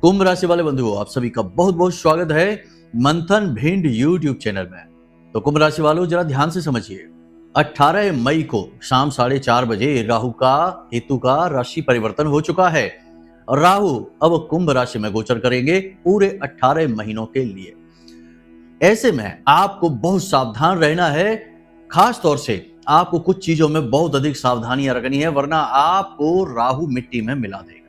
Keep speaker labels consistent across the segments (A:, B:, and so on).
A: कुंभ राशि वाले बंधुओं, आप सभी का बहुत बहुत स्वागत है मंथन भिंड यूट्यूब चैनल में। तो कुंभ राशि वालों, जरा ध्यान से समझिए। 18 मई को शाम 4:30 बजे राहु का केतु का राशि परिवर्तन हो चुका है और राहु अब कुंभ राशि में गोचर करेंगे पूरे 18 महीनों के लिए। ऐसे में आपको बहुत सावधान रहना है। खास तौर से आपको कुछ चीजों में बहुत अधिक सावधानियां रखनी है, वरना आपको राहु मिट्टी में मिला देगा।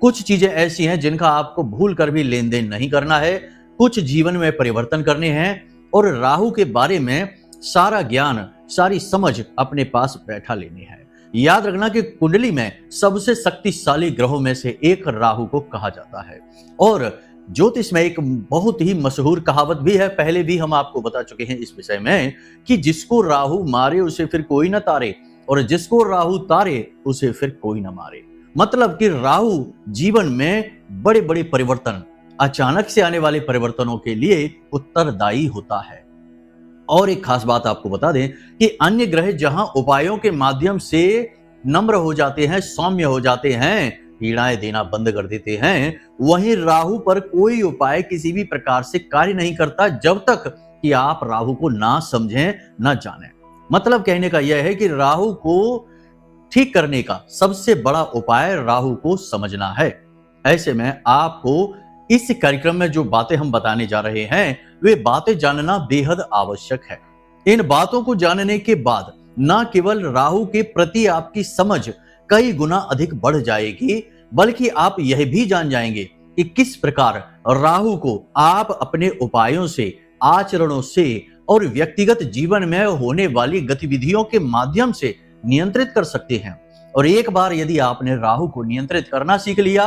A: कुछ चीजें ऐसी हैं जिनका आपको भूल कर भी लेन देन नहीं करना है। कुछ जीवन में परिवर्तन करने हैं और राहु के बारे में सारा ज्ञान, सारी समझ अपने पास बैठा लेनी है। याद रखना कि कुंडली में सबसे शक्तिशाली ग्रहों में से एक राहु को कहा जाता है और ज्योतिष में एक बहुत ही मशहूर कहावत भी है, पहले भी हम आपको बता चुके हैं इस विषय में, कि जिसको राहु मारे उसे फिर कोई ना तारे और जिसको राहु तारे उसे फिर कोई ना मारे। मतलब कि राहु जीवन में बड़े बड़े परिवर्तन, अचानक से आने वाले परिवर्तनों के लिए उत्तरदायी होता है। और एक खास बात आपको बता दें कि अन्य ग्रह जहां उपायों के माध्यम से नम्र हो जाते हैं, सौम्य हो जाते हैं, पीड़ाएं देना बंद कर देते हैं, वहीं राहु पर कोई उपाय किसी भी प्रकार से कार्य नहीं करता जब तक कि आप राहु को ना समझें, ना जानें। मतलब कहने का यह है कि राहु को ठीक करने का सबसे बड़ा उपाय राहु को समझना है। ऐसे में आपको इस कार्यक्रम में जो बातें हम बताने जा रहे हैं, वे बातें जानना बेहद आवश्यक है। इन बातों को जानने के बाद न केवल राहु के प्रति आपकी समझ कई गुना अधिक बढ़ जाएगी, बल्कि आप यह भी जान जाएंगे कि किस प्रकार राहु को आप अपने उपायों से, आचरणों से और व्यक्तिगत जीवन में होने वाली गतिविधियों के माध्यम से नियंत्रित कर सकते हैं। और एक बार यदि आपने राहु को नियंत्रित करना सीख लिया,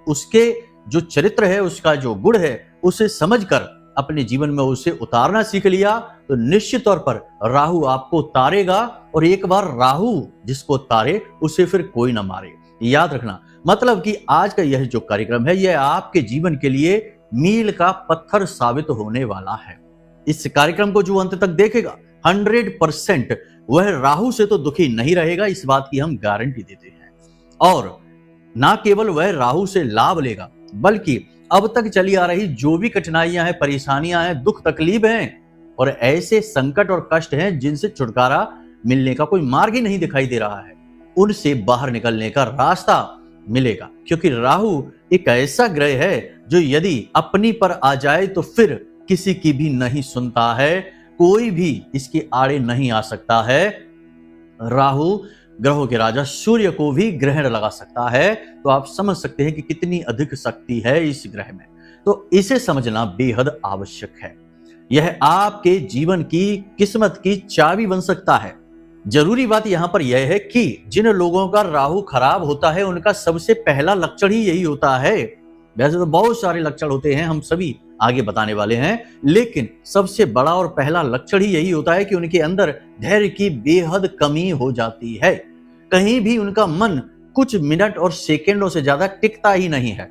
A: उसके जो चरित्र है, उसका जो गुण है, उसे समझकर अपने जीवन में उसे उतारना सीख लिया, तो निश्चित तौर पर राहु आपको तारेगा और एक बार राहु जिसको तारे उसे फिर कोई ना मारे। याद रखना, मतलब कि आज का यह जो कार्यक्रम है, यह आपके जीवन के लिए मील का पत्थर साबित होने वाला है। इस कार्यक्रम को जो अंत तक देखेगा 100% वह राहु से तो दुखी नहीं रहेगा, इस बात की हम गारंटी देते हैं। और ना केवल वह राहु से लाभ लेगा, बल्कि अब तक चली आ रही जो भी कठिनाइयां हैं, परेशानियां हैं, दुख तकलीफ हैं और ऐसे संकट और कष्ट हैं जिनसे छुटकारा मिलने का कोई मार्ग ही नहीं दिखाई दे रहा है, उनसे बाहर निकलने का रास्ता मिलेगा। क्योंकि राहु एक ऐसा ग्रह है जो यदि अपनी पर आ जाए तो फिर किसी की भी नहीं सुनता है, कोई भी इसके आड़े नहीं आ सकता है। राहु ग्रहों के राजा सूर्य को भी ग्रहण लगा सकता है, तो आप समझ सकते हैं कि कितनी अधिक शक्ति है इस ग्रह में। तो इसे समझना बेहद आवश्यक है। यह आपके जीवन की किस्मत की चाबी बन सकता है। जरूरी बात यहां पर यह है कि जिन लोगों का राहु खराब होता है, उनका सबसे पहला लक्षण ही यही होता है। वैसे तो बहुत सारे लक्षण होते हैं, हम सभी आगे बताने वाले हैं, लेकिन सबसे बड़ा और पहला लक्षण ही यही होता है कि उनके अंदर धैर्य की बेहद कमी हो जाती है। कहीं भी उनका मन कुछ मिनट और सेकंडों से ज्यादा टिकता ही नहीं है।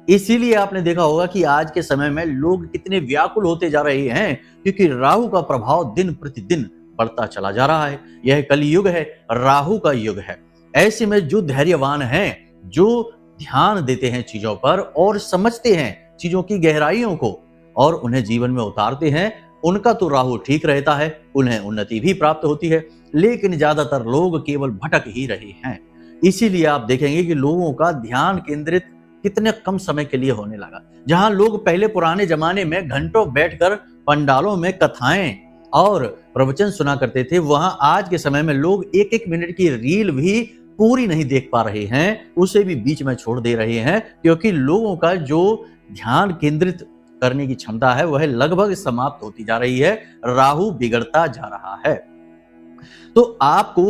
A: इसीलिए आपने देखा होगा कि आज के समय में लोग कितने व्याकुल होते जा रहे हैं, क्योंकि राहु का प्रभाव दिन प्रतिदिन बढ़ता चला जा रहा है। यह कलयुग है, राहु का युग है। ऐसे में जो धैर्यवान हैं, जो ध्यान देते हैं चीजों पर और समझते हैं चीजों की गहराइयों को और उन्हें जीवन में उतारते हैं, उनका तो राहु ठीक रहता है, उन्हें उन्नति भी प्राप्त होती है। लेकिन ज्यादातर लोग केवल भटक ही रहे हैं। इसीलिए आप देखेंगे कि लोगों का ध्यान केंद्रित कितने कम समय के लिए होने लगा। जहां लोग पहले पुराने जमाने में घंटों बैठकर पंडालों में कथाएं और प्रवचन सुना करते थे, वहां आज के समय में लोग एक एक मिनट की रील भी पूरी नहीं देख पा रहे हैं, उसे भी बीच में छोड़ दे रहे हैं, क्योंकि लोगों का जो ध्यान केंद्रित करने की क्षमता है वह लगभग समाप्त होती जा रही है। राहु बिगड़ता जा रहा है। तो आपको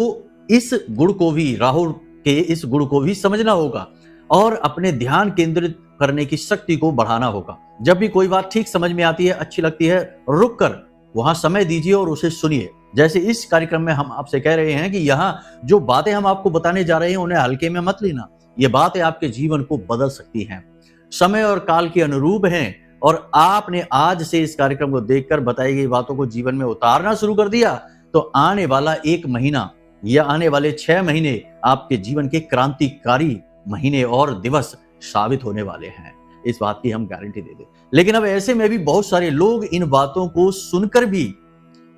A: इस गुण को भी, राहु के इस गुण को भी समझना होगा और अपने ध्यान केंद्रित करने की शक्ति को बढ़ाना होगा। जब भी कोई बात ठीक समझ में आती है, अच्छी लगती है, रुक कर वहां समय दीजिए और उसे सुनिए। जैसे इस कार्यक्रम में हम आपसे कह रहे हैं कि यहाँ जो बातें हम आपको बताने जा रहे हैं, उन्हें हल्के में मत लेना। ये बातें आपके जीवन को बदल सकती हैं, समय और काल के अनुरूप हैं। और आपने आज से इस कार्यक्रम को देखकर बताई गई बातों को जीवन में उतारना शुरू कर दिया, तो आने वाला 1 महीना या आने वाले 6 महीने आपके जीवन के क्रांतिकारी महीने और दिवस साबित होने वाले हैं। इस बात की हम गारंटी दे दें। लेकिन अब ऐसे में भी बहुत सारे लोग इन बातों को सुनकर भी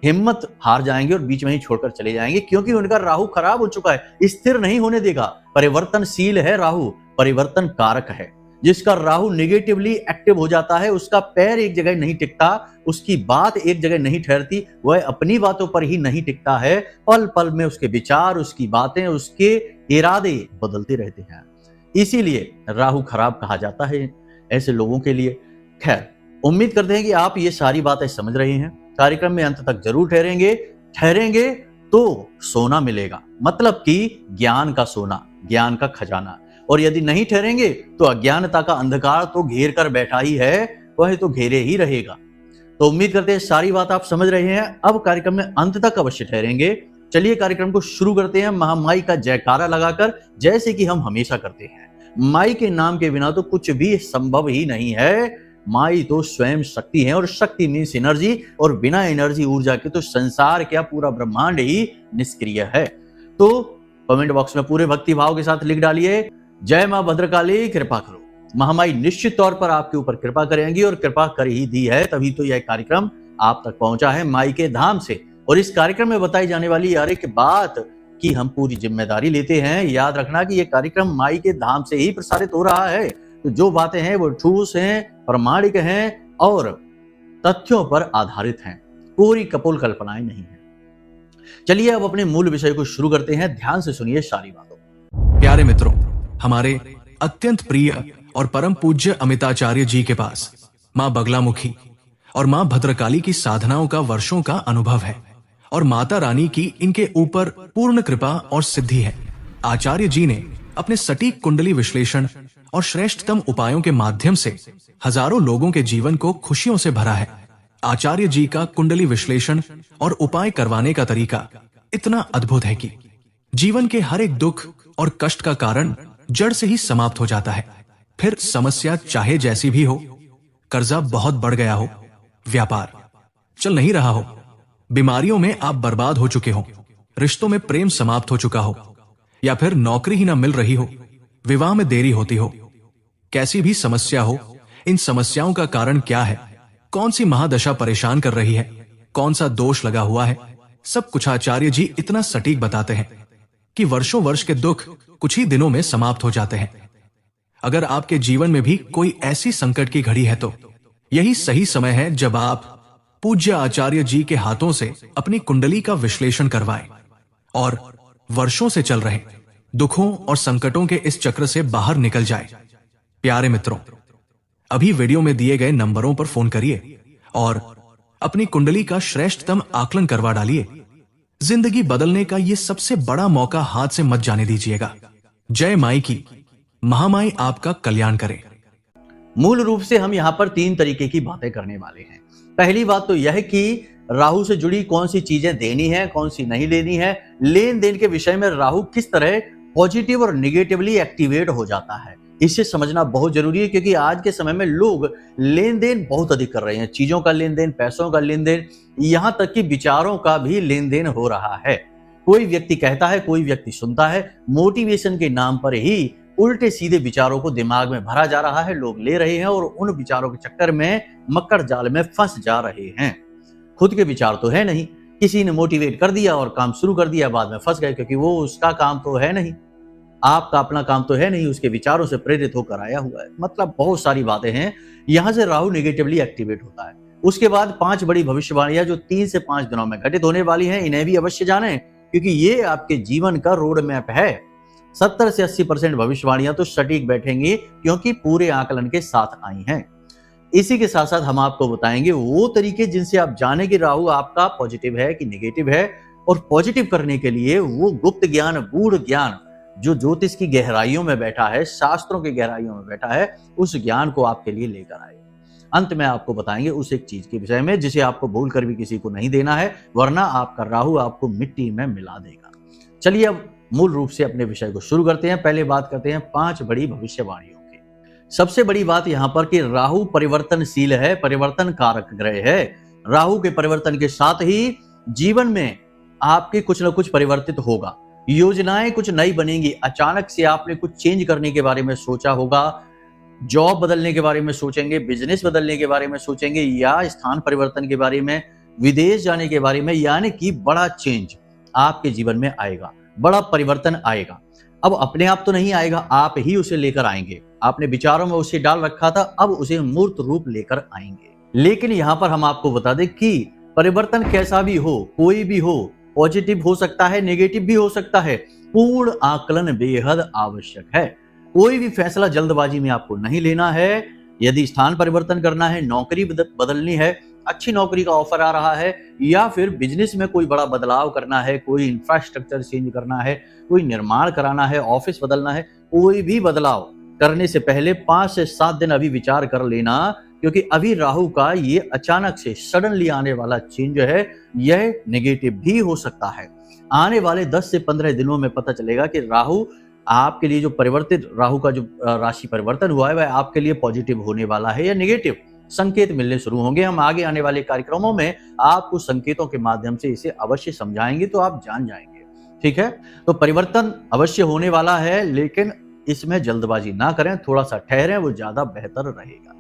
A: हिम्मत हार जाएंगे और बीच में ही छोड़कर चले जाएंगे, क्योंकि उनका राहु खराब हो चुका है, स्थिर नहीं होने देगा। परिवर्तनशील है राहु, परिवर्तन कारक है। जिसका राहु निगेटिवली एक्टिव हो जाता है, उसका पैर एक जगह नहीं टिकता, उसकी बात एक जगह नहीं ठहरती, वह अपनी बातों पर ही नहीं टिकता है। पल पल में उसके विचार, उसकी बातें, उसके इरादे बदलते रहते हैं। इसीलिए राहु खराब कहा जाता है ऐसे लोगों के लिए। खैर, उम्मीद करते हैं कि आप ये सारी बातें समझ रहे हैं। कार्यक्रम में अंत तक जरूर ठहरेंगे तो सोना मिलेगा, मतलब कि ज्ञान का सोना, ज्ञान का खजाना। और यदि नहीं ठहरेंगे तो अज्ञानता का अंधकार तो घेर कर बैठा ही है, वह तो घेरे ही रहेगा। तो उम्मीद करते हैं सारी बात आप समझ रहे हैं। अब कार्यक्रम में अंत तक अवश्य ठहरेंगे। चलिए कार्यक्रम को शुरू करते हैं महामाई का जयकारा लगाकर, जैसे कि हम हमेशा करते हैं। माई के नाम के बिना तो कुछ भी संभव ही नहीं है। माई तो स्वयं शक्ति है, और शक्ति मीन्स एनर्जी, और बिना एनर्जी ऊर्जा के तो संसार क्या, पूरा ब्रह्मांड ही निष्क्रिय है। तो कमेंट बॉक्स में पूरे भक्ति भाव के साथ लिख डालिए, जय मां भद्रकाली, कृपा करो। महामाई निश्चित तौर पर आपके ऊपर कृपा करेंगी, और कृपा कर ही दी है, तभी तो यह कार्यक्रम आप तक पहुंचा है माई के धाम से। और इस कार्यक्रम में बताई जाने वाली हर एक बात की हम पूरी जिम्मेदारी लेते हैं। याद रखना कि यह कार्यक्रम माई के धाम से ही प्रसारित हो रहा है। तो जो बातें हैं वो ठोस हैं, प्रामाणिक हैं और तथ्यों पर आधारित हैं, पूरी कपोल कल्पनाएं नहीं है। चलिए अब अपने मूल विषय को शुरू करते हैं। ध्यान से सुनिए सारी बातों।
B: प्यारे मित्रों, हमारे अत्यंत प्रिय और परम पूज्य अमिताचार्य जी के पास मां बगलामुखी और मां भद्रकाली की साधनाओं का वर्षों का अनुभव है, और माता रानी की इनके ऊपर पूर्ण कृपा और सिद्धि है। आचार्य जी ने अपने सटीक कुंडली विश्लेषण और श्रेष्ठतम उपायों के माध्यम से हजारों लोगों के जीवन को खुशियों से भरा है। आचार्य जी का कुंडली विश्लेषण और उपाय करवाने का तरीका इतना अद्भुत है कि जीवन के हर एक दुख और कष्ट का कारण जड़ से ही समाप्त हो जाता है। फिर समस्या चाहे जैसी भी हो, कर्जा बहुत बढ़ गया हो, व्यापार चल नहीं रहा हो, बीमारियों में आप बर्बाद हो चुके हो, रिश्तों में प्रेम समाप्त हो चुका हो, या फिर नौकरी ही ना मिल रही हो, विवाह में देरी होती हो, कैसी भी समस्या हो, इन समस्याओं का कारण क्या है, कौन सी महादशा परेशान कर रही है, कौन सा दोष लगा हुआ है, सब कुछ आचार्य जी इतना सटीक बताते हैं कि वर्षों वर्ष के दुख कुछ ही दिनों में समाप्त हो जाते हैं। अगर आपके जीवन में भी कोई ऐसी संकट की घड़ी है तो यही सही समय है जब आप पूज्य आचार्य जी के हाथों से अपनी कुंडली का विश्लेषण करवाएं और वर्षों से चल रहे दुखों और संकटों के इस चक्र से बाहर निकल जाए। प्यारे मित्रों, अभी वीडियो में दिए गए नंबरों पर फोन करिए और अपनी कुंडली का श्रेष्ठतम आकलन करवा डालिए। जिंदगी बदलने का ये सबसे बड़ा मौका हाथ से मत जाने दीजिएगा। जय माई की, महामाई आपका कल्याण करे।
A: मूल रूप से हम यहाँ पर 3 तरीके की बातें करने वाले हैं। पहली बात तो यह कि राहु से जुड़ी कौन सी चीजें देनी है, कौन सी नहीं लेनी है। लेन देन के विषय में राहु किस तरह पॉजिटिव और निगेटिवली एक्टिवेट हो जाता है, इसे समझना बहुत जरूरी है, क्योंकि आज के समय में लोग लेन देन बहुत अधिक कर रहे हैं। चीजों का लेन देन, पैसों का लेन देन, यहां तक कि विचारों का भी लेन देन हो रहा है। कोई व्यक्ति कहता है, कोई व्यक्ति सुनता है, मोटिवेशन के नाम पर ही उल्टे सीधे विचारों को दिमाग में भरा जा रहा है। लोग ले रहे हैं और उन विचारों के चक्कर में मक्कड़ जाल में फंस जा रहे हैं। खुद के विचार तो है नहीं, किसी ने मोटिवेट कर दिया और काम शुरू कर दिया, बाद में फंस गए, क्योंकि वो उसका काम तो है नहीं, आपका अपना काम तो है नहीं, उसके विचारों से प्रेरित होकर आया हुआ है। मतलब बहुत सारी बातें हैं। यहां से राहु निगेटिवली एक्टिवेट होता है। उसके बाद 5 बड़ी भविष्यवाणियां जो 3 से 5 दिनों में घटित होने वाली हैं, इन्हें भी अवश्य जानें, क्योंकि ये आपके जीवन का रोड मैप है। 70 से 80% भविष्यवाणियां तो सटीक बैठेंगी, क्योंकि पूरे आकलन के साथ आई हैं। इसी के साथ साथ हम आपको बताएंगे वो तरीके जिनसे आप जाने कि राहु आपका पॉजिटिव है कि नेगेटिव है, और पॉजिटिव करने के लिए वो गुप्त ज्ञान, गूढ़ ज्ञान जो ज्योतिष की गहराइयों में बैठा है, शास्त्रों की गहराइयों में बैठा है, उस ज्ञान को आपके लिए लेकर आए। अंत में आपको बताएंगे उस एक चीज के विषय में जिसे आपको भूल कर भी किसी को नहीं देना है, वरना आपका राहु आपको मिट्टी में मिला देगा। चलिए अब मूल रूप से अपने विषय को शुरू करते हैं। पहले बात करते हैं 5 बड़ी भविष्यवाणियों की। सबसे बड़ी बात यहां पर कि राहु परिवर्तनशील है, परिवर्तन कारक ग्रह है। राहु के परिवर्तन के साथ ही जीवन में आपके कुछ ना कुछ परिवर्तित होगा, योजनाएं कुछ नई बनेंगी। अचानक से आपने कुछ चेंज करने के बारे में सोचा होगा, जॉब बदलने के बारे में सोचेंगे, बिजनेस बदलने के बारे में सोचेंगे, या स्थान परिवर्तन के बारे में, विदेश जाने के बारे में, यानी कि बड़ा चेंज आपके जीवन में आएगा, बड़ा परिवर्तन आएगा। अब अपने आप तो नहीं आएगा, आप ही उसे लेकर आएंगे। आपने विचारों में उसे डाल रखा था, अब उसे मूर्त रूप लेकर आएंगे। लेकिन यहां पर हम आपको बता दें कि परिवर्तन कैसा भी हो, कोई भी हो, पॉजिटिव हो सकता है, नेगेटिव भी हो सकता है, पूर्ण आकलन बेहद आवश्यक है। कोई भी फैसला जल्दबाजी में आपको नहीं लेना है। यदि स्थान परिवर्तन करना है, नौकरी बदलनी है, अच्छी नौकरी का ऑफर आ रहा है, या फिर बिजनेस में कोई बड़ा बदलाव करना है, कोई इंफ्रास्ट्रक्चर चेंज करना है, कोई निर्माण कराना है, ऑफिस बदलना है, कोई भी बदलाव करने से पहले 5 से 7 दिन अभी विचार कर लेना, क्योंकि अभी राहु का ये अचानक से सडनली आने वाला चेंज है, यह नेगेटिव भी हो सकता है। आने वाले 10 से 15 दिनों में पता चलेगा कि राहु आपके लिए जो परिवर्तित राहु का जो राशि परिवर्तन हुआ है वह आपके लिए पॉजिटिव होने वाला है या नेगेटिव। संकेत मिलने शुरू होंगे। हम आगे आने वाले कार्यक्रमों में आपको संकेतों के माध्यम से इसे अवश्य समझाएंगे, तो आप जान जाएंगे। ठीक है, तो परिवर्तन अवश्य होने वाला है, लेकिन इसमें जल्दबाजी ना करें, थोड़ा सा ठहरें, वो ज्यादा बेहतर रहेगा।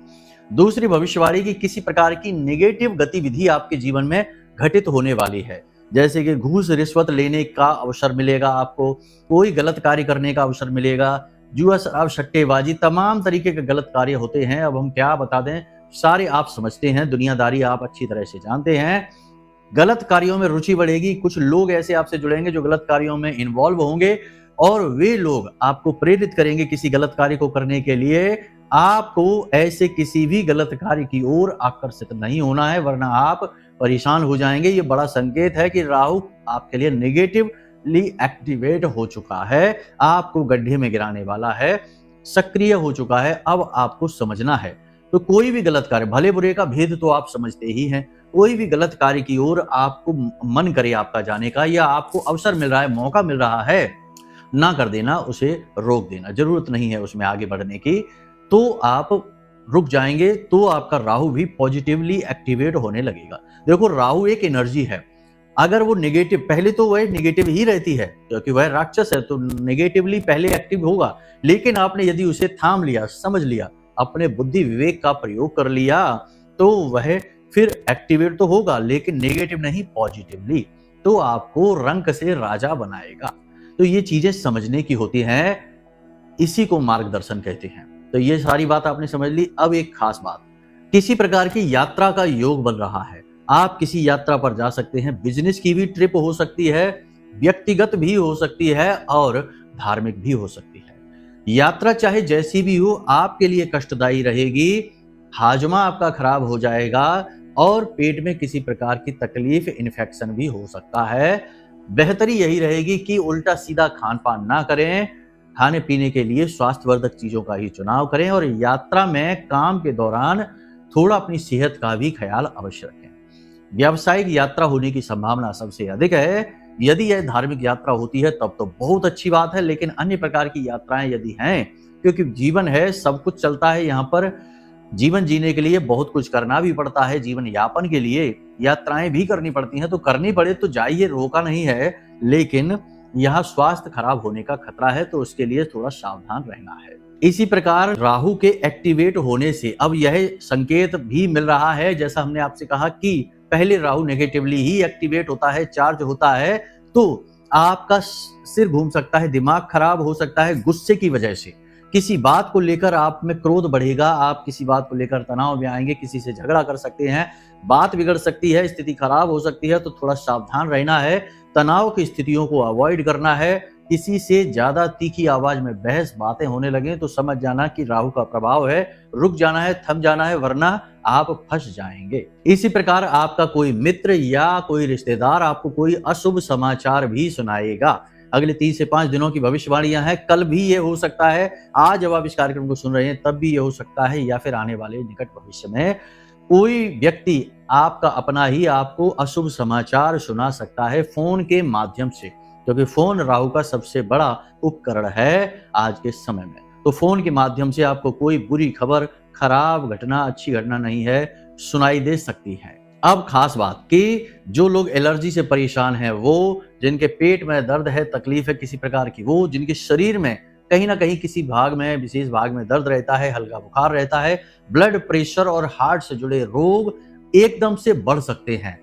A: दूसरी भविष्यवाणी की किसी प्रकार की नेगेटिव गतिविधि आपके जीवन में घटित होने वाली है, जैसे कि घूस रिश्वत लेने का अवसर मिलेगा आपको, कोई गलत कार्य करने का अवसर मिलेगा, जुआ शराब सट्टेबाजी, तमाम तरीके के गलत कार्य होते हैं। अब हम क्या बता दें, सारे आप समझते हैं, दुनियादारी आप अच्छी तरह से जानते हैं। गलत कार्यों में रुचि बढ़ेगी, कुछ लोग ऐसे आपसे जुड़ेंगे जो गलत कार्यों में इन्वॉल्व होंगे, और वे लोग आपको प्रेरित करेंगे किसी गलत कार्य को करने के लिए। आपको ऐसे किसी भी गलत कार्य की ओर आकर्षित नहीं होना है, वरना आप परेशान हो जाएंगे। ये बड़ा संकेत है कि राहु आपके लिए नेगेटिवली एक्टिवेट हो चुका है, आपको गड्ढे में गिराने वाला है, सक्रिय हो चुका है। अब आपको समझना है, तो कोई भी गलत कार्य, भले बुरे का भेद तो आप समझते ही हैं, कोई भी गलत कार्य की ओर आपको मन करे आपका जाने का, या आपको अवसर मिल रहा है, मौका मिल रहा है, ना कर देना, उसे रोक देना। जरूरत नहीं है उसमें आगे बढ़ने की, तो आप रुक जाएंगे, तो आपका राहु भी पॉजिटिवली एक्टिवेट होने लगेगा। देखो, राहु एक एनर्जी है, अगर वो नेगेटिव, पहले तो वह नेगेटिव ही रहती है क्योंकि वह राक्षस है, तो नेगेटिवली पहले एक्टिव होगा। लेकिन आपने यदि उसे थाम लिया, समझ लिया, अपने बुद्धि विवेक का प्रयोग कर लिया, तो वह फिर एक्टिवेट तो होगा, लेकिन नेगेटिव नहीं, पॉजिटिवली, तो आपको रंक से राजा बनाएगा। तो ये चीजें समझने की होती हैं, इसी को मार्गदर्शन कहते हैं। तो ये सारी बात आपने समझ ली। अब एक खास बात, किसी प्रकार की यात्रा का योग बन रहा है, आप किसी यात्रा पर जा सकते हैं। बिजनेस की भी ट्रिप हो सकती है, व्यक्तिगत भी हो सकती है, और धार्मिक भी हो सकती है। यात्रा चाहे जैसी भी हो, आपके लिए कष्टदायी रहेगी, हाजमा आपका खराब हो जाएगा, और पेट में किसी प्रकार की तकलीफ, इन्फेक्शन भी हो सकता है। बेहतरी यही रहेगी कि उल्टा सीधा खान पान ना करें, खाने पीने के लिए स्वास्थ्यवर्धक चीजों का ही चुनाव करें, और यात्रा में काम के दौरान थोड़ा अपनी सेहत का भी ख्याल अवश्य रखें। व्यावसायिक यात्रा होने की संभावना सबसे अधिक है। यदि यह धार्मिक यात्रा होती है तब तो बहुत अच्छी बात है, लेकिन अन्य प्रकार की यात्राएं यदि हैं, क्योंकि जीवन है, सब कुछ चलता है यहाँ पर, जीवन जीने के लिए बहुत कुछ करना भी पड़ता है, जीवन यापन के लिए यात्राएं भी करनी पड़ती हैं, तो करनी पड़े तो जाइए, रोका नहीं है, लेकिन यहाँ स्वास्थ्य खराब होने का खतरा है, तो उसके लिए थोड़ा सावधान रहना है। इसी प्रकार राहु के एक्टिवेट होने से अब यह संकेत भी मिल रहा है, जैसा हमने आपसे कहा कि पहले राहु नेगेटिवली ही एक्टिवेट होता है, चार्ज होता है, तो आपका सिर घूम सकता है, दिमाग खराब हो सकता है, गुस्से की वजह से किसी बात को लेकर आप में क्रोध बढ़ेगा, आप किसी बात को लेकर तनाव में आएंगे, किसी से झगड़ा कर सकते हैं, बात बिगड़ सकती है, स्थिति खराब हो सकती है, तो थोड़ा सावधान रहना है, तनाव की स्थितियों को अवॉइड करना है। किसी से ज्यादा तीखी आवाज में बहस बातें होने लगे तो समझ जाना कि राहु का प्रभाव है, रुक जाना है, थम जाना है, वरना आप फंस जाएंगे। इसी प्रकार आपका कोई मित्र या कोई रिश्तेदार आपको कोई अशुभ समाचार भी सुनाएगा। अगले 3 से 5 दिनों की भविष्यवाणियां हैं, कल भी ये हो सकता है, आज जब आप इस कार्यक्रम को सुन रहे हैं तब भी ये हो सकता है, या फिर आने वाले निकट भविष्य में कोई व्यक्ति आपका अपना ही आपको अशुभ समाचार सुना सकता है फोन के माध्यम से, क्योंकि फोन राहु का सबसे बड़ा उपकरण है आज के समय में। तो फोन के माध्यम से आपको कोई बुरी खबर, खराब घटना, अच्छी घटना नहीं है, सुनाई दे सकती है। अब खास बात कि जो लोग एलर्जी से परेशान हैं, वो जिनके पेट में दर्द है, तकलीफ है किसी प्रकार की, वो जिनके शरीर में कहीं ना कहीं किसी भाग में, विशेष भाग में दर्द रहता है, हल्का बुखार रहता है, ब्लड प्रेशर और हार्ट से जुड़े रोग एकदम से बढ़ सकते हैं,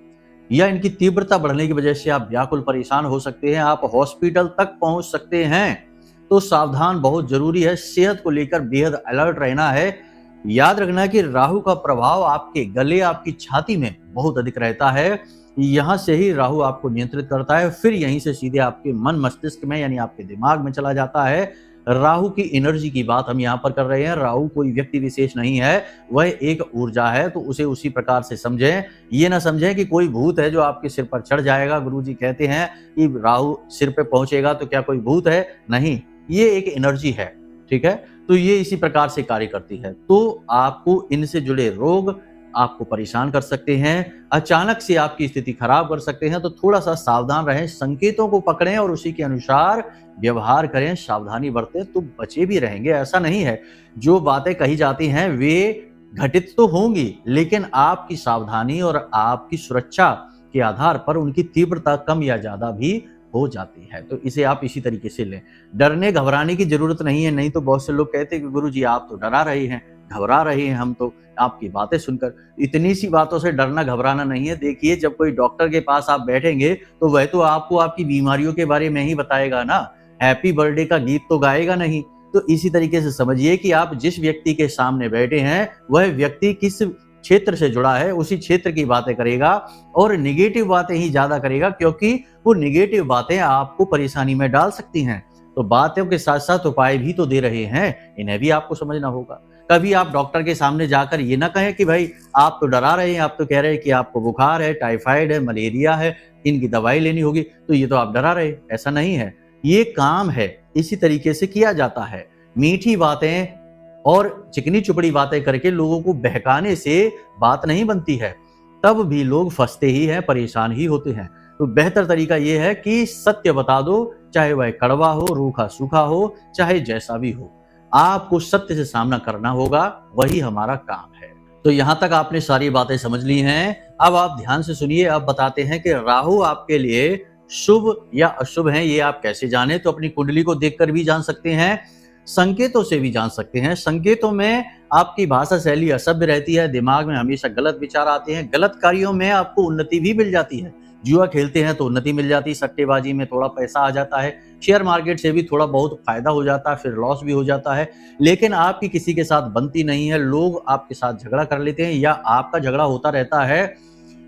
A: या इनकी तीव्रता बढ़ने की वजह से आप व्याकुल परेशान हो सकते हैं, आप हॉस्पिटल तक पहुंच सकते हैं। तो सावधान बहुत जरूरी है, सेहत को लेकर बेहद अलर्ट रहना है। याद रखना कि राहु का प्रभाव आपके गले, आपकी छाती में बहुत अधिक रहता है। यहां से ही राहु आपको नियंत्रित करता है, फिर यहीं से सीधे आपके मन मस्तिष्क में यानी आपके दिमाग में चला जाता है। राहु की एनर्जी की बात हम यहाँ पर कर रहे हैं। राहु कोई व्यक्ति विशेष नहीं है, वह एक ऊर्जा है, तो उसे उसी प्रकार से समझें। ये ना समझें कि कोई भूत है जो आपके सिर पर चढ़ जाएगा। गुरुजी कहते हैं कि राहु सिर पे पहुंचेगा तो क्या कोई भूत है? नहीं, ये एक एनर्जी है, ठीक है। तो ये इसी प्रकार से कार्य करती है। तो आपको इनसे जुड़े रोग आपको परेशान कर सकते हैं, अचानक से आपकी स्थिति खराब कर सकते हैं। तो थोड़ा सा सावधान रहें, संकेतों को पकड़ें और उसी के अनुसार व्यवहार करें, सावधानी बरतें तो बचे भी रहेंगे। ऐसा नहीं है, जो बातें कही जाती हैं वे घटित तो होंगी, लेकिन आपकी सावधानी और आपकी सुरक्षा के आधार पर उनकी तीव्रता कम या ज्यादा भी हो जाती है। तो इसे आप इसी तरीके से लें। डरने घबराने की जरूरत नहीं है। नहीं तो बहुत से लोग कहते हैं कि गुरुजी आप तो डरा रहे हैं, घबरा रहे हैं हम तो आपकी बातें सुनकर। इतनी सी बातों से डरना घबराना नहीं है। देखिए, जब कोई डॉक्टर के पास आप बैठेंगे तो वह तो आपको आपकी बीमारियों के बारे में ही बताएगा ना, हैप्पी बर्थडे का गीत तो गाएगा नहीं। तो इसी तरीके से समझिए कि आप जिस व्यक्ति के सामने बैठे हैं वह व्यक्ति किस क्षेत्र से जुड़ा है, उसी क्षेत्र की बातें करेगा और निगेटिव बातें ही ज्यादा करेगा, क्योंकि वो निगेटिव बातें आपको परेशानी में डाल सकती हैं। तो बातों के साथ साथ उपाय भी तो दे रहे हैं, इन्हें भी आपको समझना होगा। कभी आप डॉक्टर के सामने जाकर ये ना कहें कि भाई आप तो डरा रहे हैं, आप तो कह रहे हैं कि आपको बुखार है, टाइफाइड है, मलेरिया है, इनकी दवाई लेनी होगी, तो ये तो आप डरा रहे। ऐसा नहीं है, ये काम है, इसी तरीके से किया जाता है। मीठी बातें और चिकनी चुपड़ी बातें करके लोगों को बहकाने से बात नहीं बनती है, तब भी लोग फंसते ही हैं, परेशान ही होते हैं। तो बेहतर तरीका यह है कि सत्य बता दो, चाहे वह कड़वा हो, रूखा सूखा हो, चाहे जैसा भी हो, आपको सत्य से सामना करना होगा, वही हमारा काम है। तो यहां तक आपने सारी बातें समझ ली हैं। अब आप ध्यान से सुनिए। अब बताते हैं कि राहु आपके लिए शुभ या अशुभ हैं, ये आप कैसे जाने? तो अपनी कुंडली को देखकर भी जान सकते हैं, संकेतों से भी जान सकते हैं। संकेतों में आपकी भाषा शैली असभ्य रहती है, दिमाग में हमेशा गलत विचार आते हैं, गलत कार्यों में आपको उन्नति भी मिल जाती है। जुआ खेलते हैं तो उन्नति मिल जाती है, सट्टेबाजी में थोड़ा पैसा आ जाता है, शेयर मार्केट से भी थोड़ा बहुत फायदा हो जाता है, फिर लॉस भी हो जाता है। लेकिन आपकी किसी के साथ बनती नहीं है, लोग आपके साथ झगड़ा कर लेते हैं या आपका झगड़ा होता रहता है।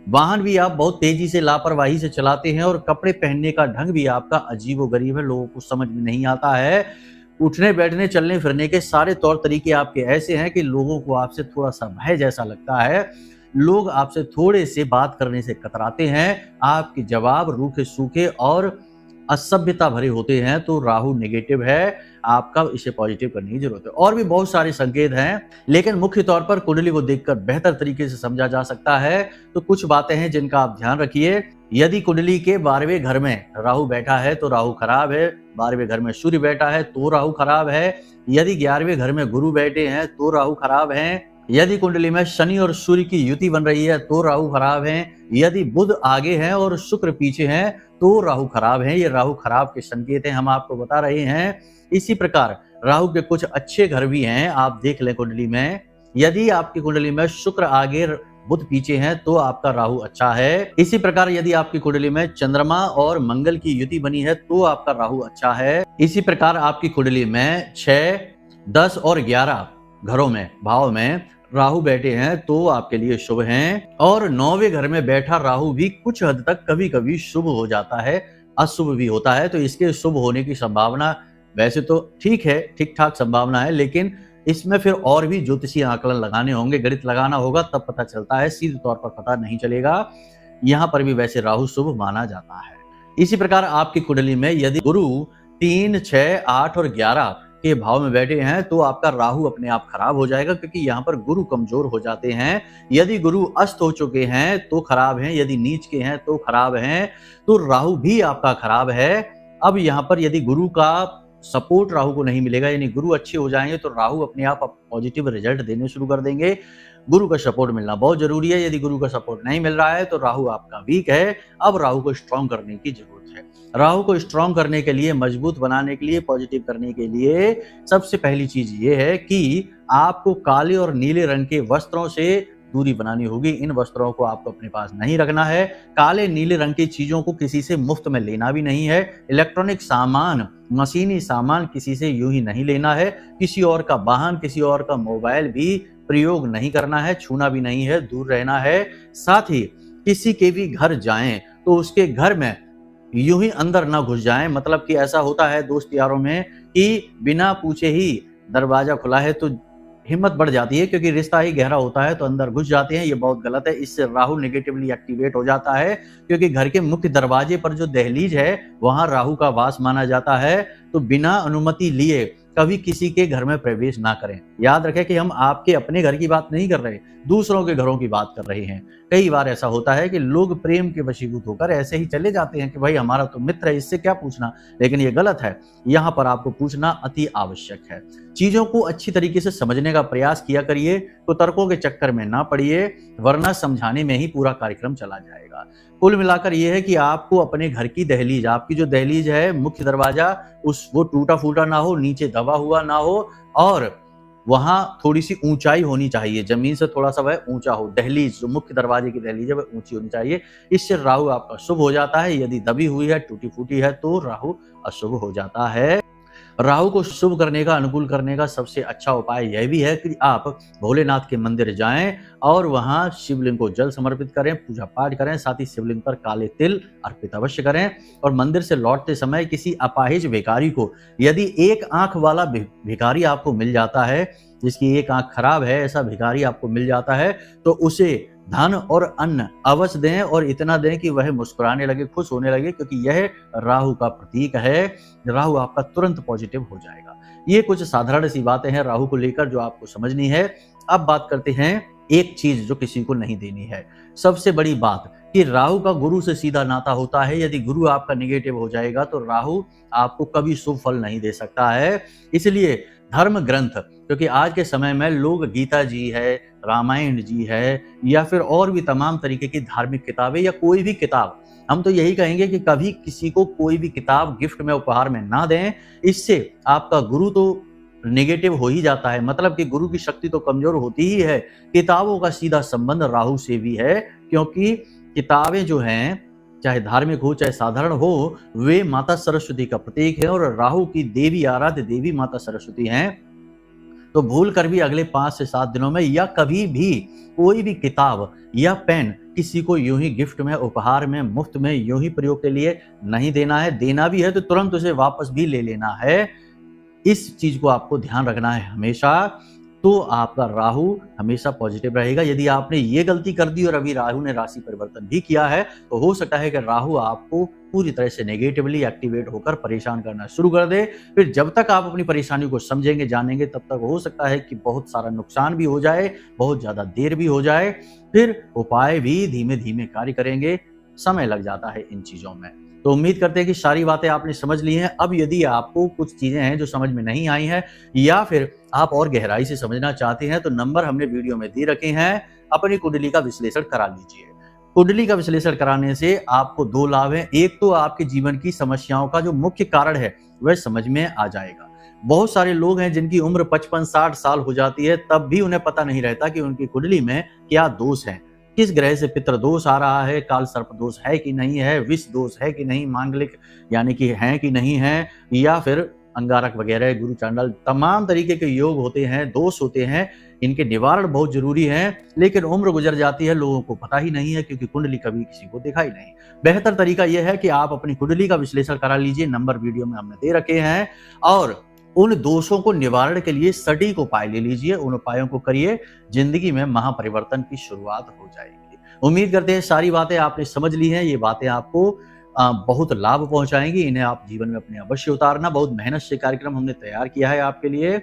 A: वाहन भी आप बहुत तेजी से, लापरवाही से चलाते हैं और कपड़े पहनने का ढंग भी आपका अजीबोगरीब है, लोगों को समझ में नहीं आता है। उठने बैठने चलने फिरने के सारे तौर तरीके आपके ऐसे हैं कि लोगों को आपसे थोड़ा सा भय जैसा लगता है। लोग आपसे थोड़े से बात करने से कतराते हैं, आपके जवाब रूखे सूखे और असभ्यता भरे होते हैं। तो राहु नेगेटिव है आपका, इसे पॉजिटिव करने की जरूरत है। और भी बहुत सारे संकेत हैं, लेकिन मुख्य तौर पर कुंडली को देखकर बेहतर तरीके से समझा जा सकता है। तो कुछ बातें हैं जिनका आप ध्यान रखिए। यदि कुंडली के 12वें घर में राहु बैठा है तो राहु खराब है, 12वें घर में सूर्य बैठा है तो राहु खराब है, यदि 11वें घर में गुरु बैठे हैं तो राहु खराब है, यदि कुंडली में शनि और सूर्य की युति बन रही है तो राहु खराब है, यदि बुध आगे हैं और शुक्र पीछे हैं तो राहु खराब है। ये राहु खराब के संकेत हैं, हम आपको बता रहे हैं। इसी प्रकार राहु के कुछ अच्छे घर भी हैं, आप देख लें कुंडली में। यदि आपकी कुंडली में शुक्र आगे बुध पीछे हैं तो आपका राहु अच्छा है। इसी प्रकार यदि आपकी कुंडली में चंद्रमा और मंगल की युति बनी है तो आपका राहु अच्छा है। इसी प्रकार आपकी कुंडली में 6, 10 और 11 घरों में, भाव में राहु बैठे हैं तो आपके लिए शुभ हैं। और 9वें घर में बैठा राहु भी कुछ हद तक कभी कभी शुभ हो जाता है, अशुभ भी होता है। तो इसके शुभ होने की संभावना वैसे तो ठीक है, ठीक ठाक संभावना है, लेकिन इसमें फिर और भी ज्योतिषीय आकलन लगाने होंगे, गणित लगाना होगा, तब पता चलता है, सीधे तौर पर पता नहीं चलेगा। यहाँ पर भी वैसे राहु शुभ माना जाता है। इसी प्रकार आपकी कुंडली में यदि गुरु 3, 6, 8 और 11 के भाव में बैठे हैं तो आपका राहु अपने आप खराब हो जाएगा, क्योंकि यहाँ पर गुरु कमजोर हो जाते हैं। यदि गुरु अस्त हो चुके हैं तो खराब हैं, यदि नीच के हैं तो खराब हैं, तो राहु भी आपका खराब है। अब यहाँ पर यदि गुरु का सपोर्ट राहु को नहीं मिलेगा, यानी गुरु अच्छे हो जाएंगे तो राहु अपने आप पॉजिटिव रिजल्ट देने शुरू कर देंगे। गुरु का सपोर्ट मिलना बहुत जरूरी है। यदि गुरु का सपोर्ट नहीं मिल रहा है तो राहु आपका वीक है, अब राहु को स्ट्रॉन्ग करने की जरूरत है। राहु को स्ट्रांग करने के लिए, मजबूत बनाने के लिए, पॉजिटिव करने के लिए सबसे पहली चीज ये है कि आपको काले और नीले रंग के वस्त्रों से दूरी बनानी होगी। इन वस्त्रों को आपको अपने पास नहीं रखना है। काले नीले रंग की चीजों को किसी से मुफ्त में लेना भी नहीं है। इलेक्ट्रॉनिक सामान, मशीनी सामान किसी से यूं ही नहीं लेना है। किसी और का वाहन, किसी और का मोबाइल भी प्रयोग नहीं करना है, छूना भी नहीं है, दूर रहना है। साथ ही किसी के भी घर जाएं तो उसके घर में यूं ही अंदर ना घुस जाएं। मतलब कि ऐसा होता है दोस्त यारों में कि बिना पूछे ही दरवाजा खुला है तो हिम्मत बढ़ जाती है, क्योंकि रिश्ता ही गहरा होता है तो अंदर घुस जाते हैं। ये बहुत गलत है। इससे राहु नेगेटिवली एक्टिवेट हो जाता है, क्योंकि घर के मुख्य दरवाजे पर जो दहलीज है वहां राहु का वास माना जाता है। तो बिना अनुमति लिए कभी किसी के घर में प्रवेश ना करें। याद रखें कि हम आपके अपने घर की बात नहीं कर रहे, दूसरों के घरों की बात कर रहे हैं। कई बार ऐसा होता है कि लोग प्रेम के वशीभूत होकर ऐसे ही चले जाते हैं कि भाई हमारा तो मित्र है, इससे क्या पूछना। लेकिन ये गलत है। यहाँ पर आपको पूछना अति आवश्यक है। चीजों को अच्छी तरीके से समझने का प्रयास किया करिए, तो तर्कों के चक्कर में ना पड़िए, वरना समझाने में ही पूरा कार्यक्रम चला जाएगा। कुल मिलाकर यह है कि आपको अपने घर की दहलीज, आपकी जो दहलीज है, मुख्य दरवाजा, वो टूटा फूटा ना हो, नीचे दबा हुआ ना हो, और वहां थोड़ी सी ऊंचाई होनी चाहिए, जमीन से थोड़ा सा वह ऊंचा हो। दहलीज, जो मुख्य दरवाजे की दहलीज है, वह ऊंची होनी चाहिए। इससे राहु आपका शुभ हो जाता है। यदि दबी हुई है, टूटी फूटी है, तो राहु अशुभ हो जाता है। राहु को शुभ करने का, अनुकूल करने का सबसे अच्छा उपाय यह भी है कि आप भोलेनाथ के मंदिर जाएं और वहां शिवलिंग को जल समर्पित करें, पूजा पाठ करें। साथ ही शिवलिंग पर काले तिल अर्पित अवश्य करें। और मंदिर से लौटते समय किसी अपाहिज भिखारी को, यदि एक आंख वाला भिखारी आपको मिल जाता है, जिसकी एक आंख खराब है, ऐसा भिखारी आपको मिल जाता है, तो उसे धन और अन्न अवश्य दें, और इतना दें कि वह मुस्कुराने लगे, खुश होने लगे, क्योंकि यह राहु का प्रतीक है। राहु आपका तुरंत पॉजिटिव हो जाएगा। ये कुछ साधारण सी बातें हैं राहु को लेकर जो आपको समझनी है। अब बात करते हैं एक चीज जो किसी को नहीं देनी है। सबसे बड़ी बात कि राहु का गुरु से सीधा नाता होता है। यदि गुरु आपका निगेटिव हो जाएगा तो राहु आपको कभी शुभ फल नहीं दे सकता है। इसलिए धर्म ग्रंथ, क्योंकि आज के समय में लोग गीता जी है, रामायण जी है, या फिर और भी तमाम तरीके की धार्मिक किताबें, या कोई भी किताब, हम तो यही कहेंगे कि कभी किसी को कोई भी किताब गिफ्ट में, उपहार में ना दें। इससे आपका गुरु तो नेगेटिव हो ही जाता है। मतलब कि गुरु की शक्ति तो कमजोर होती ही है। किताबों का सीधा संबंध राहु से भी है, क्योंकि किताबें जो हैं, चाहे धार्मिक हो चाहे साधारण हो, वे माता सरस्वती का प्रतीक है, और राहु की देवी, आराध्य देवी माता सरस्वती हैं। तो भूल कर भी अगले 5 से 7 दिनों में, या कभी भी कोई भी किताब या पेन किसी को यूं ही गिफ्ट में, उपहार में, मुफ्त में यूं ही प्रयोग के लिए नहीं देना है। देना भी है तो तुरंत उसे वापस भी ले लेना है। इस चीज को आपको ध्यान रखना है हमेशा। तो आपका राहु हमेशा पॉजिटिव रहेगा। यदि आपने ये गलती कर दी और अभी राहु ने राशि परिवर्तन भी किया है, तो हो सकता है कि राहु आपको पूरी तरह से नेगेटिवली एक्टिवेट होकर परेशान करना शुरू कर दे। फिर जब तक आप अपनी परेशानी को समझेंगे, जानेंगे, तब तक हो सकता है कि बहुत सारा नुकसान भी हो जाए, बहुत ज्यादा देर भी हो जाए। फिर उपाय भी धीमे धीमे कार्य करेंगे, समय लग जाता है इन चीजों में। तो उम्मीद करते हैं कि सारी बातें आपने समझ ली हैं। अब यदि आपको कुछ चीजें हैं जो समझ में नहीं आई हैं, या फिर आप और गहराई से समझना चाहते हैं, तो नंबर हमने वीडियो में दे रखे हैं। अपनी कुंडली का विश्लेषण करा लीजिए। कुंडली का विश्लेषण कराने से आपको 2 लाभ हैं। एक तो आपके जीवन की समस्याओं का जो मुख्य कारण है वह समझ में आ जाएगा। बहुत सारे लोग हैं जिनकी उम्र 55-60 साल हो जाती है, तब भी उन्हें पता नहीं रहता कि उनकी कुंडली में क्या दोष है। किस ग्रह से पितृ दोष आ रहा है, काल सर्प दोष है कि नहीं है, विष दोष है कि नहीं, मांगलिक यानी कि है कि नहीं है, या फिर अंगारक वगैरह, गुरु चांडाल, तमाम तरीके के योग होते हैं, दोष होते हैं। इनके निवारण बहुत जरूरी है। लेकिन उम्र गुजर जाती है, लोगों को पता ही नहीं है, क्योंकि कुंडली कभी किसी को दिखाई नहीं। बेहतर तरीका यह है कि आप अपनी कुंडली का विश्लेषण करा लीजिए। नंबर वीडियो में हमने दे रखे हैं, और उन दोषों को निवारण के लिए सटीक उपाय ले लीजिए। उन उपायों को करिए, जिंदगी में महापरिवर्तन की शुरुआत हो जाएगी। उम्मीद करते हैं सारी बातें आपने समझ ली हैं। ये बातें आपको बहुत लाभ पहुंचाएंगी। इन्हें आप जीवन में अपने अवश्य उतारना। बहुत मेहनत से कार्यक्रम हमने तैयार किया है आपके लिए।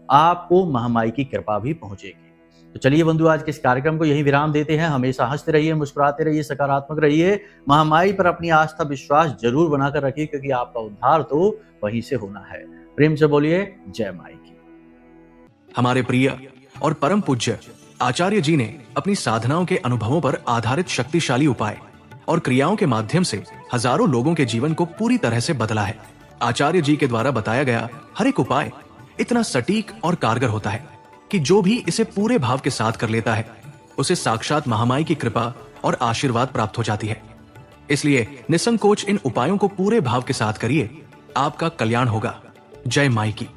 A: आपको महामाई की कृपा भी पहुंचेगी। तो चलिए बंधु, आज के इस कार्यक्रम को यही विराम देते हैं। हमेशा हंसते रहिए, मुस्कुराते रहिए, सकारात्मक रहिए। महामाई पर अपनी आस्था विश्वास जरूर बनाकर रखिए, क्योंकि आपका उद्धार तो वहीं से होना है। प्रेम से बोलिए जय माई की।
B: हमारे प्रिय और परम पूज्य आचार्य जी ने अपनी साधनाओं के अनुभवों पर आधारित शक्तिशाली उपाय और क्रियाओं के माध्यम से हजारों लोगों के जीवन को पूरी तरह से बदला है। आचार्य जी के द्वारा बताया गया हर एक उपाय इतना सटीक और कारगर होता है कि जो भी इसे पूरे भाव के साथ कर लेता है उसे साक्षात महामाई की कृपा और आशीर्वाद प्राप्त हो जाती है। इसलिए निसंकोच इन उपायों को पूरे भाव के साथ करिए, आपका कल्याण होगा। जय माई की।